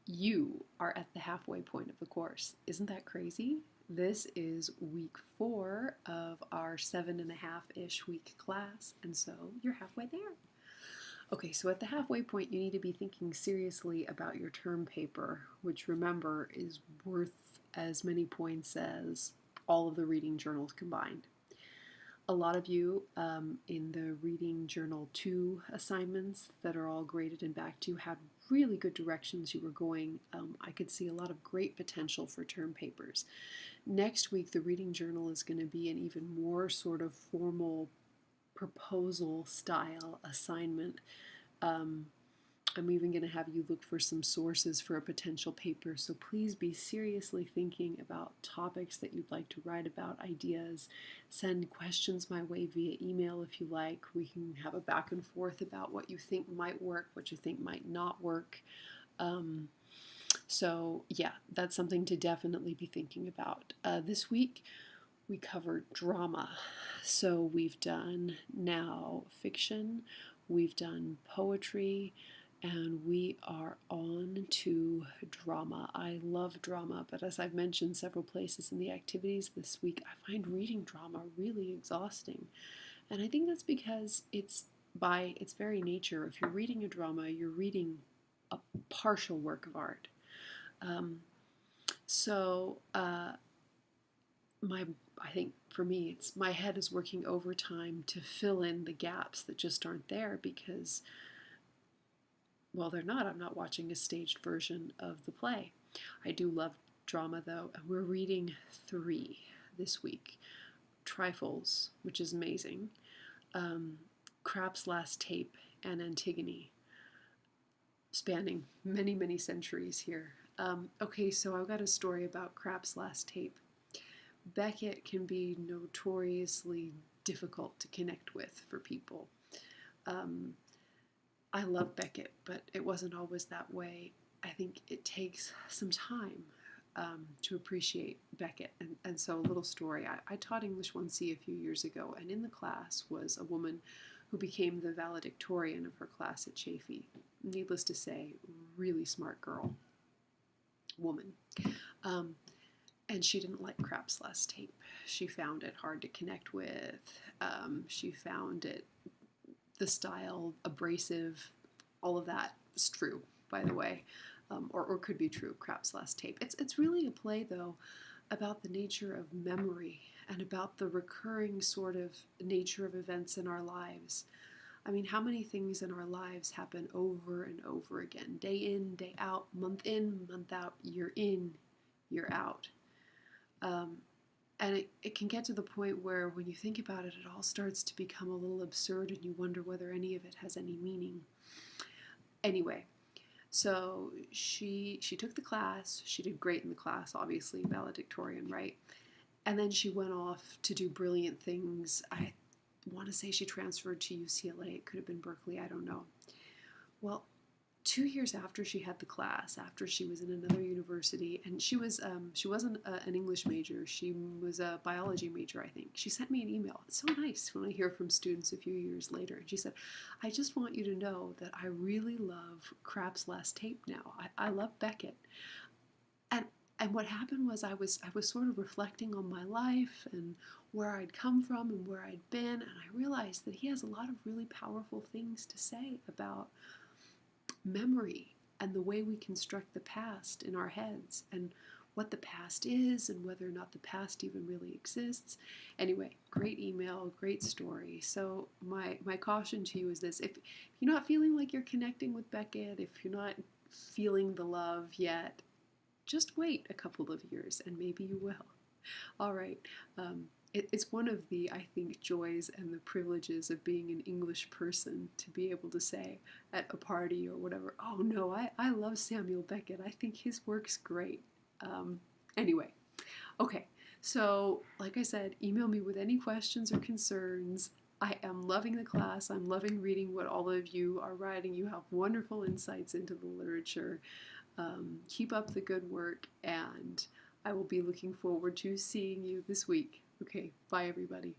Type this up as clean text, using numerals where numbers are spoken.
You are at the halfway point of the course. Isn't that crazy? This is week 4 of our 7.5-ish week class, and so you're halfway there. Okay, so at the halfway point, you need to be thinking seriously about your term paper, which remember is worth as many points as all of the reading journals combined. A lot of you in the Reading Journal 2 assignments that are all graded and back to you had really good directions you were going. I could see a lot of great potential for term papers. Next week, the Reading Journal is going to be an even more sort of formal proposal style assignment. I'm even going to have you look for some sources for a potential paper, so please be seriously thinking about topics that you'd like to write about, ideas. Send questions my way via email if you like. We can have a back and forth about what you think might work, what you think might not work. So yeah, that's something to definitely be thinking about. This week we covered drama. So we've done now fiction, we've done poetry, and we are on to drama. I love drama, but as I've mentioned several places in the activities this week, I find reading drama really exhausting. And I think that's because it's by its very nature, if you're reading a drama, you're reading a partial work of art. So I think for me, it's my head is working overtime to fill in the gaps that just aren't there because, well, they're not. I'm not watching a staged version of the play. I do love drama though, and we're reading 3 this week. Trifles, which is amazing. Krapp's Last Tape and Antigone, spanning many, many centuries here. Okay, so I've got a story about Krapp's Last Tape. Beckett can be notoriously difficult to connect with for people. I love Beckett, but it wasn't always that way. I think it takes some time to appreciate Beckett. And so, a little story. I taught English 1C a few years ago, and in the class was a woman who became the valedictorian of her class at Chaffey. Needless to say, really smart girl, woman. And she didn't like Krapp's Last Tape. She found it hard to connect with. She found it, the style, abrasive. All of that is true, by the way, or could be true, Krapp's Last Tape. It's really a play, though, about the nature of memory and about the recurring sort of nature of events in our lives. I mean, how many things in our lives happen over and over again, day in, day out, month in, month out, year in, year out. And it can get to the point where when you think about it, it all starts to become a little absurd and you wonder whether any of it has any meaning. Anyway, so she took the class. She did great in the class, obviously, valedictorian, right? And then she went off to do brilliant things. I want to say she transferred to UCLA. It could have been Berkeley. I don't know. Well, 2 years after she had the class, after she was in another university, and she wasn't an English major, she was a biology major, I think. She sent me an email. It's so nice when I hear from students a few years later. And she said, I just want you to know that I really love Krapp's Last Tape now. I love Beckett. And what happened was I was sort of reflecting on my life and where I'd come from and where I'd been, and I realized that he has a lot of really powerful things to say about memory and the way we construct the past in our heads and what the past is and whether or not the past even really exists. Anyway, great email, great story. So my caution to you is this: if you're not feeling like you're connecting with Beckett, if you're not feeling the love yet, just wait a couple of years and maybe you will. All right. It's one of the, I think, joys and the privileges of being an English person to be able to say at a party or whatever, oh no, I love Samuel Beckett. I think his work's great. Anyway, okay. So, like I said, email me with any questions or concerns. I am loving the class. I'm loving reading what all of you are writing. You have wonderful insights into the literature. Keep up the good work, and I will be looking forward to seeing you this week. Okay, bye everybody.